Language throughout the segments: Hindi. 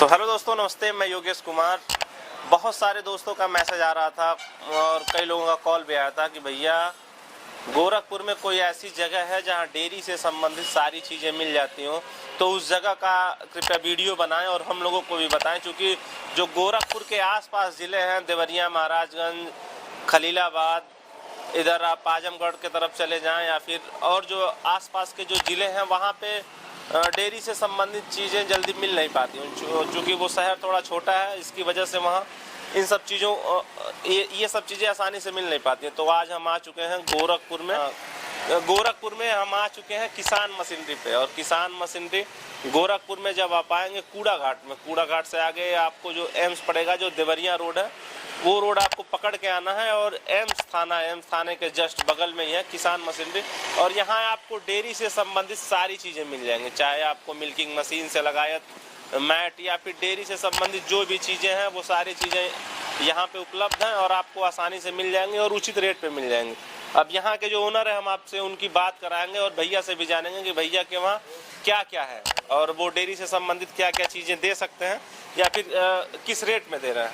तो हेलो दोस्तों, नमस्ते। मैं योगेश कुमार। बहुत सारे दोस्तों का मैसेज आ रहा था और कई लोगों का कॉल भी आया था कि भैया गोरखपुर में कोई ऐसी जगह है जहां डेयरी से संबंधित सारी चीज़ें मिल जाती हों, तो उस जगह का कृपया वीडियो बनाएं और हम लोगों को भी बताएं। क्योंकि जो गोरखपुर के आसपास ज़िले हैं, देवरिया, महाराजगंज, खलीलाबाद, इधर आप आजमगढ़ के तरफ चले जाएं या फिर और जो आसपास के जो ज़िले हैं वहाँ पे डेयरी से संबंधित चीज़ें जल्दी मिल नहीं पाती हैं। चूँकि वो शहर थोड़ा छोटा है, इसकी वजह से वहाँ इन सब चीज़ों ये सब चीज़ें आसानी से मिल नहीं पाती हैं। तो आज हम आ चुके हैं गोरखपुर में हम आ चुके हैं किसान मशीनरी पे। और किसान मशीनरी गोरखपुर में जब आप आएंगे कूड़ा घाट से आगे आपको जो एम्स पड़ेगा, जो देवरिया रोड है, वो रोड आपको पकड़ के आना है और एम्स थाने के जस्ट बगल में ही है किसान मशीनरी। और यहाँ आपको डेयरी से संबंधित सारी चीज़ें मिल जाएंगी, चाहे आपको मिल्किंग मशीन से लगायत मैट या फिर डेयरी से संबंधित जो भी चीज़ें हैं वो सारी चीज़ें यहाँ पे उपलब्ध हैं और आपको आसानी से मिल जाएंगी और उचित रेट पे मिल जाएंगी। अब यहाँ के जो ओनर है, हम आपसे उनकी बात कराएंगे और भैया से भी जानेंगे कि भैया के वहाँ क्या क्या है और वो डेयरी से संबंधित क्या क्या चीज़ें दे सकते हैं या फिर किस रेट में दे रहे हैं।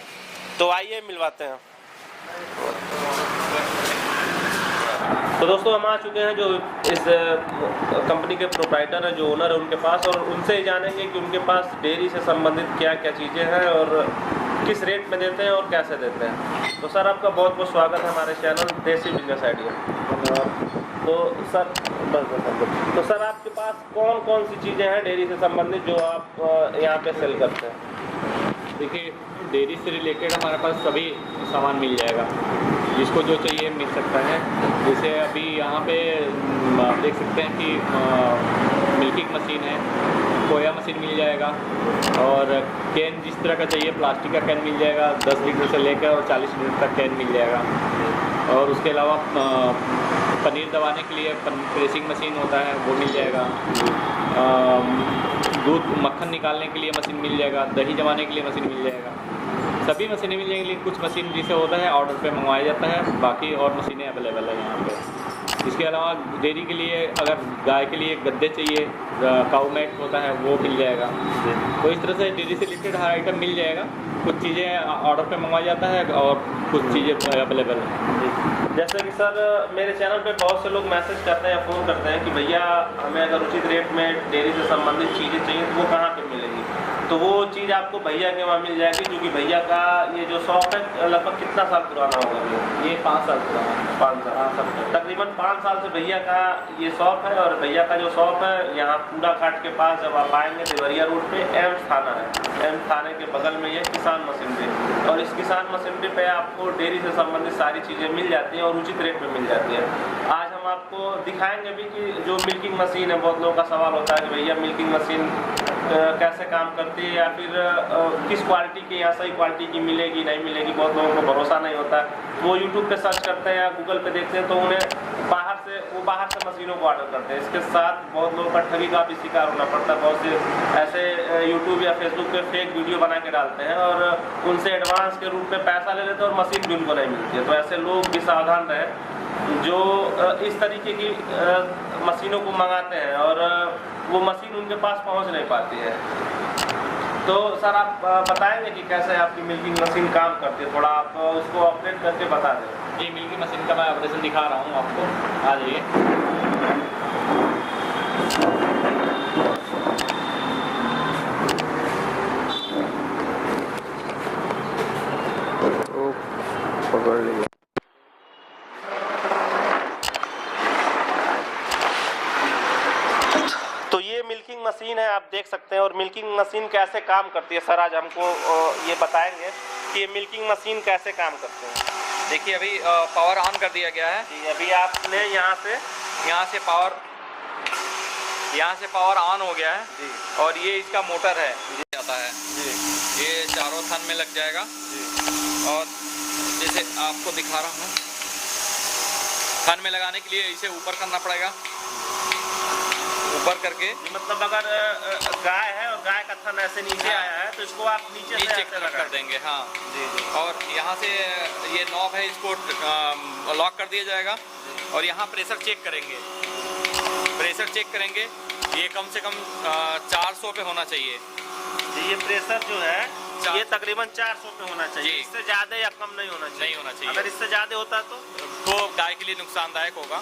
तो आइए मिलवाते हैं। तो दोस्तों, हम आ चुके हैं जो इस कंपनी के प्रोप्राइटर हैं, जो ओनर है, उनके पास, और उनसे ही जानेंगे कि उनके पास डेयरी से संबंधित क्या क्या चीज़ें हैं और किस रेट में देते हैं और कैसे देते हैं। तो सर, आपका बहुत बहुत स्वागत है हमारे चैनल देसी बिजनेस आइडिया। तो सर आपके पास कौन कौन सी चीज़ें हैं डेयरी से संबंधित जो आप यहाँ पे सेल करते हैं? देखिए, डेयरी से रिलेटेड हमारे पास सभी सामान मिल जाएगा, जिसको जो चाहिए मिल सकता है। जैसे अभी यहाँ पे आप देख सकते हैं कि मिल्किंग मशीन है, खोया मशीन मिल जाएगा, और कैन जिस तरह का चाहिए प्लास्टिक का कैन मिल जाएगा, 10 लीटर से लेकर और 40 लीटर तक कैन मिल जाएगा। और उसके अलावा पनीर दबाने के लिए प्रेसिंग मशीन होता है, वो मिल जाएगा। दूध मक्खन निकालने के लिए मशीन मिल जाएगा, दही जमाने के लिए मशीन मिल जाएगा। सभी मशीनें मिल जाएंगी, लेकिन कुछ मशीन जिसे होता है ऑर्डर पे मंगवाया जाता है, बाकी और मशीनें अवेलेबल है यहाँ पे। इसके अलावा डेयरी के लिए अगर गाय के लिए गद्दे चाहिए, काऊ मैट होता है, वो मिल जाएगा। तो इस तरह से डेयरी से रिलेटेड हर आइटम मिल जाएगा। कुछ चीज़ें ऑर्डर पे मंगवाया जाता है और कुछ चीज़ें अवेलेबल हैं। जैसे कि सर, मेरे चैनल पे बहुत से लोग मैसेज करते हैं, फ़ोन करते हैं कि भैया हमें अगर उचित रेट में डेयरी से संबंधित चीज़ें चाहिए तो वो कहाँ पे मिलेंगी। तो वो चीज़ आपको भैया के वहाँ मिल जाएगी, क्योंकि भैया का ये जो शॉप है लगभग कितना साल पुराना होगा? ये 5 साल पुराना है। 5 साल, तकरीबन 5 साल से भैया का ये शॉप है। और भैया का जो शॉप है यहाँ कूड़ा घाट के पास जब आप आएंगे, देवरिया रोड पे एम्स थाना है, एम्स थाने के बगल में ये किसान मशीनरी। और इस किसान मशीनरी पे आपको डेयरी से संबंधित सारी चीज़ें मिल जाती हैं और उचित रेट में मिल जाती हैं। आज हम आपको दिखाएंगे भी कि जो मिल्किंग मशीन है, बहुत लोगों का सवाल होता है कि भैया मिल्किंग मशीन कैसे काम करती है या फिर किस क्वालिटी की, यहाँ सही क्वालिटी की मिलेगी नहीं मिलेगी, बहुत लोगों को भरोसा नहीं होता है। वो यूट्यूब पे सर्च करते हैं या गूगल पे देखते हैं तो उन्हें बाहर से मशीनों को ऑर्डर करते हैं। इसके साथ बहुत लोगों का ठगी का भी शिकार होना पड़ता है। बहुत से ऐसे यूट्यूब या फेसबुक पे फेक वीडियो बना के डालते हैं और उनसे एडवांस के रूप में पैसा ले लेते हैं और मशीन भी उनको नहीं मिलती है। तो ऐसे लोग भी सावधान रहें जो इस तरीके की मशीनों को मंगाते हैं और वो मशीन उनके पास पहुंच नहीं पाती है। तो सर, आप बताएंगे कि कैसे आपकी मिल्किंग मशीन काम करती है? थोड़ा आप उसको ऑपरेट करके बता दें। ये मिल्किंग मशीन का मैं ऑपरेशन दिखा रहा हूँ आपको। आ जाइए। पकड़ लिया। तो ये मिल्किंग मशीन है, आप देख सकते हैं। और मिल्किंग मशीन कैसे काम करती है सर, आज हमको ये बताएंगे कि ये मिल्किंग मशीन कैसे काम करते हैं। देखिए, अभी पावर ऑन कर दिया गया है जी। अभी आपने यहाँ से पावर ऑन हो गया है जी। और ये इसका मोटर है जाता है जी। ये चारों थन में लग जाएगा जी। और जैसे आपको दिखा रहा हूँ, थन में लगाने के लिए इसे ऊपर करना पड़ेगा। ऊपर करके, मतलब अगर गाय है और गाय का थन ऐसे नीचे आया है तो इसको आप नीचे से कर देंगे। हाँ जी जी। और यहाँ से ये नॉब है, इसको लॉक कर दिया जाएगा और यहाँ प्रेशर चेक करेंगे। ये कम से कम 400 पे होना चाहिए। ये प्रेशर जो है ये तकरीबन 400 पे होना चाहिए, जी। इससे ज्यादा या कम नहीं होना चाहिए। नहीं होना चाहिए। अगर इससे ज्यादा होता तो गाय के लिए नुकसानदायक होगा।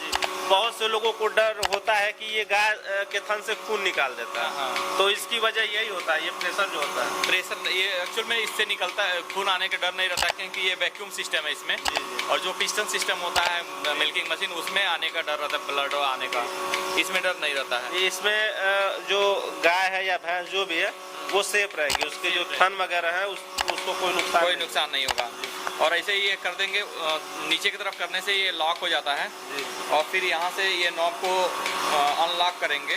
बहुत से लोगों को डर होता है कि ये गाय के थन से खून निकाल देता है, हाँ। तो इसकी वजह यही होता है, ये प्रेशर जो होता है। प्रेशर ये एक्चुअल में इससे निकलता है, खून आने का डर नहीं रहता क्योंकि ये वैक्यूम सिस्टम है इसमें। और जो पिस्टन सिस्टम होता है मिल्किंग मशीन, उसमें आने का डर रहता है, ब्लड आने का। इसमें डर नहीं रहता है। इसमें जो गाय है या भैंस जो भी है वो सेफ रहेगी, उसके जो थन वगैरह है उसको कोई नुकसान नहीं होगा। और ऐसे ये कर देंगे, नीचे की तरफ करने से ये लॉक हो जाता है और फिर यहाँ से ये नॉब को अनलॉक करेंगे।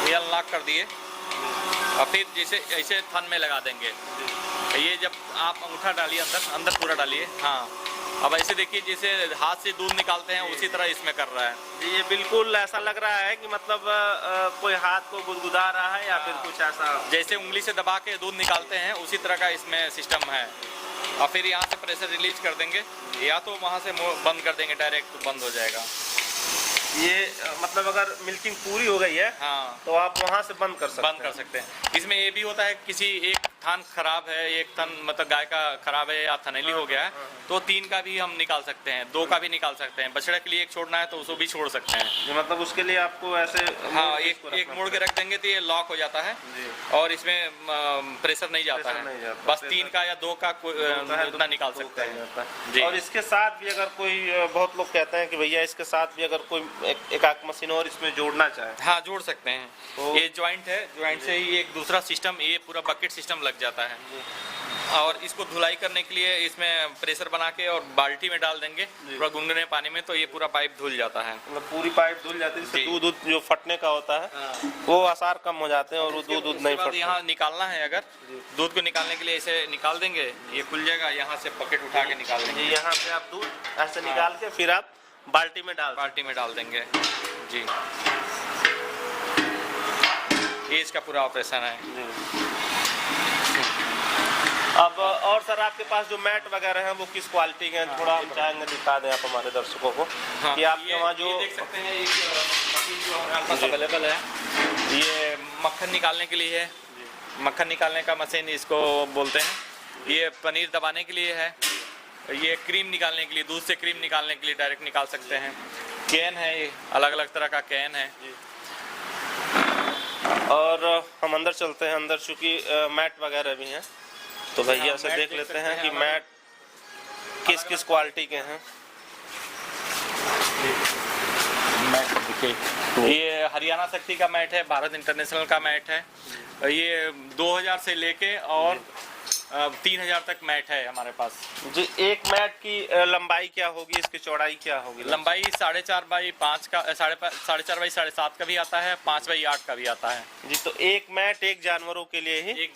ये अनलॉक कर दिए और फिर जैसे ऐसे थन में लगा देंगे। ये जब आप अंगूठा डालिए अंदर पूरा डालिए, हाँ। अब ऐसे देखिए जैसे हाथ से दूध निकालते हैं उसी तरह इसमें कर रहा है। जी, ये बिल्कुल ऐसा लग रहा है कि मतलब कोई हाथ को गुदगुदा रहा है या फिर कुछ ऐसा, जैसे उंगली से दबा के दूध निकालते हैं उसी तरह का इसमें सिस्टम है। और फिर यहाँ से प्रेशर रिलीज कर देंगे, या तो वहाँ से बंद कर देंगे डायरेक्ट, तो बंद हो जाएगा। ये मतलब अगर मिल्किंग पूरी हो गई है, हाँ, तो आप वहाँ से बंद कर सकते हैं। इसमें ये भी होता है किसी एक थन खराब है, एक थन मतलब गाय का खराब है या थनैली हो गया है, तो 3 का भी हम निकाल सकते हैं, 2 का भी निकाल सकते हैं। बछड़े के लिए 1 छोड़ना है तो उसको भी छोड़ सकते हैं। मतलब उसके लिए आपको ऐसे हाँ, एक मोड़ के रख देंगे तो ये लॉक हो जाता है और इसमें प्रेशर नहीं जाता है। बस 3 का या 2 का उतना निकाल सकते हैं। और इसके साथ भी अगर कोई, बहुत लोग कहते हैं कि भैया इसके साथ भी अगर कोई एक आक मशीन और इसमें जोड़ना चाहे, हाँ जोड़ सकते हैं। तो ये जॉइंट है, जॉइंट से ही एक दूसरा सिस्टम, ये पूरा बकेट सिस्टम लग जाता है। और इसको धुलाई करने के लिए इसमें प्रेशर बना के और बाल्टी में डाल देंगे पूरा गुनगुने पानी में, तो ये पूरा पाइप धुल जाता है। मतलब पूरी पाइप धुल जाती है, इससे दूध जो फटने का होता है वो आसार कम हो जाते हैं और दूध नहीं फटता। यहाँ निकालना है, अगर दूध को निकालने के लिए ऐसे निकाल देंगे, ये खुल जाएगा, यहाँ से बकेट उठा के निकाल देंगे। यहाँ पे आप दूध ऐसे निकाल के फिर आप बाल्टी में डाल देंगे जी। ये इसका पूरा ऑपरेशन है। अब और सर आपके पास जो मैट वगैरह हैं वो किस क्वालिटी के हैं, थोड़ा हम चाहेंगे दिखा दें आप हमारे दर्शकों को। हाँ, कि आपके वहाँ जो देख सकते हैं, एक मशीन जो हमारे पास अवेलेबल है, ये मक्खन निकालने के लिए है। मक्खन निकालने का मशीन इसको बोलते हैं। ये पनीर दबाने के लिए है। ये क्रीम निकालने के लिए, दूध से क्रीम निकालने के लिए डायरेक्ट निकाल सकते हैं। कैन है, ये अलग अलग तरह का कैन है। और हम अंदर चलते हैं, अंदर चूँकि मैट वगैरह भी हैं, तो भैया से देख लेते हैं कि मैट किस किस क्वालिटी के हैं। मैट देखिए, ये हरियाणा शक्ति का मैट है, भारत इंटरनेशनल का मैट है। ये 2000 से लेके और 3000 तक मैट है हमारे पास जी। एक मैट की लंबाई क्या होगी, इसकी चौड़ाई क्या होगी? लंबाई 4.5 बाई 5 का, 4.5 बाई 7.5 का भी आता है, 5 बाई 8 का भी आता है जी। तो एक मैट एक जानवरों के लिए ही, एक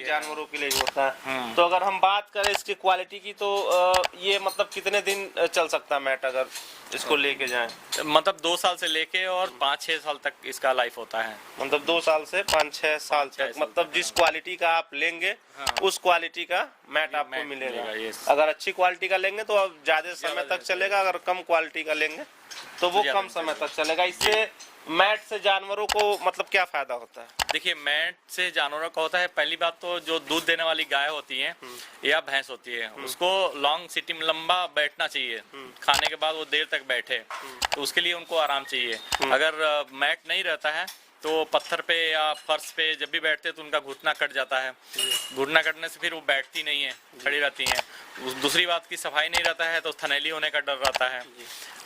जानवरों के लिए ही होता है। तो अगर हम बात करें इसकी क्वालिटी की, तो ये मतलब कितने दिन चल सकता है मैट अगर इसको लेके जाएं? मतलब 2 साल से लेके और 5-6 साल तक इसका लाइफ होता है। मतलब 2 साल से 5-6 साल तक, मतलब जिस क्वालिटी का आप लेंगे उस क्वालिटी का मैट आपको मिलेगा। अगर अच्छी क्वालिटी का लेंगे तो आप ज्यादा समय तक चलेगा, अगर कम क्वालिटी का लेंगे तो वो कम समय तक चलेगा। इससे मैट से जानवरों को मतलब क्या फायदा होता है? देखिए, मैट से जानवरों का होता है, पहली बात तो जो दूध देने वाली गाय होती है या भैंस होती है, उसको लॉन्ग सिटिंग, लंबा बैठना चाहिए। खाने के बाद वो देर तक बैठे, तो उसके लिए उनको आराम चाहिए। अगर मैट नहीं रहता है तो पत्थर पे या फर्श पे जब भी बैठते हैं तो उनका घुटना कट जाता है। घुटना कटने से फिर वो बैठती नहीं है, खड़ी रहती हैं। दूसरी बात की सफाई नहीं रहता है तो थनैली होने का डर रहता है,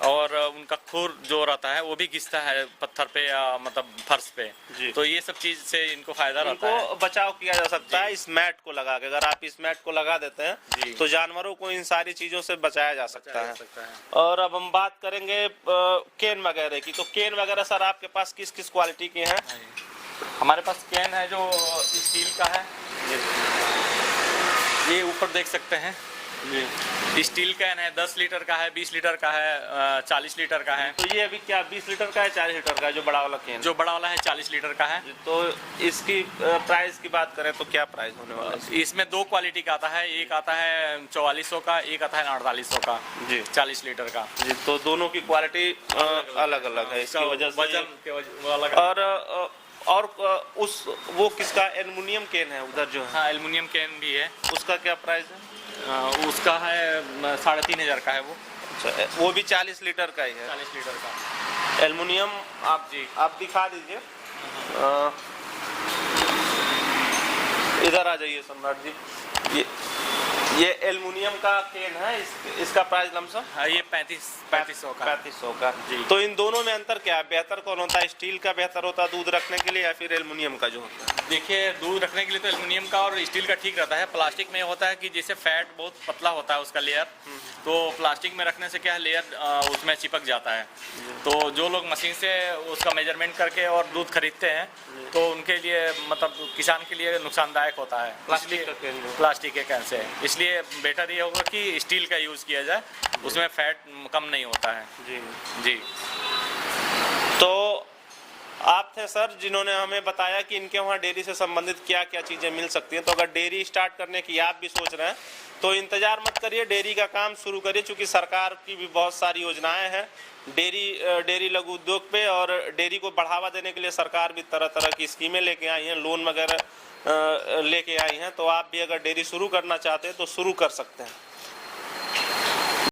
और उनका खुर जो रहता है वो भी घिसता है पत्थर पे या मतलब फर्श पे। तो ये सब चीज से इनको फायदा रहता है। बचाव किया जा सकता है इस मैट को लगा के। अगर आप इस मैट को लगा देते हैं तो जानवरों को इन सारी चीजों से बचाया जा सकता है। और अब हम बात करेंगे केन वगैरह की। तो केन वगैरह सर आपके पास किस किस क्वालिटी के हैं? हमारे पास कैन है जो स्टील का है, ये ऊपर देख सकते हैं, जी। स्टील कैन है, 10 लीटर का है, 20 लीटर का है, 40 लीटर का है। तो ये अभी क्या 20 लीटर का है 40 लीटर का है जो बड़ा वाला कैन? जो बड़ा वाला है 40 लीटर का है। तो इसकी प्राइस की बात करें तो क्या प्राइस होने वाला है? इसमें 2 क्वालिटी का आता है, एक आता है 4400 का, एक आता है 4800 का जी 40 लीटर का जी। तो दोनों की क्वालिटी अलग अलग है, इसकी वजह से वजन के वो अलग। और उस वो किसका एल्युमिनियम कैन है उधर जो है? हाँ, एल्युमिनियम कैन भी है। उसका क्या प्राइस है? उसका है 3500 का है वो। अच्छा, वो भी 40 लीटर का ही है? 40 लीटर का एल्युमिनियम। आप दिखा दीजिए, इधर आ जाइए सम्राट जी। ये एल्युमिनियम का कैन है, इसका प्राइस लमसम? हाँ, ये 3500 का। 3500 का जी। तो इन दोनों में अंतर क्या है? बेहतर कौन होता है? स्टील का बेहतर होता है दूध रखने के लिए या फिर एल्युमिनियम का जो होता है? देखिए, दूध रखने के लिए तो एल्युमिनियम का और स्टील का ठीक रहता है। प्लास्टिक में होता है कि जैसे फैट बहुत पतला होता है उसका लेयर, तो प्लास्टिक में रखने से क्या है, लेयर उसमें चिपक जाता है। तो जो लोग मशीन से उसका मेजरमेंट करके और दूध खरीदते हैं तो उनके लिए मतलब किसान के लिए नुकसानदायक होता है प्लास्टिक के कैन से। इसलिए बेटर ये होगा कि स्टील का यूज़ किया जाए, उसमें फैट कम नहीं होता है। जी जी। तो आप थे सर जिन्होंने हमें बताया कि इनके वहाँ डेयरी से संबंधित क्या क्या चीज़ें मिल सकती हैं। तो अगर डेयरी स्टार्ट करने की आप भी सोच रहे हैं तो इंतज़ार मत करिए, डेयरी का काम शुरू करिए, क्योंकि सरकार की भी बहुत सारी योजनाएं हैं डेयरी लघु उद्योग पे, और डेयरी को बढ़ावा देने के लिए सरकार भी तरह तरह की स्कीमें लेके आई हैं, लोन वगैरह लेके आई हैं। तो आप भी अगर डेयरी शुरू करना चाहते हैं तो शुरू कर सकते हैं।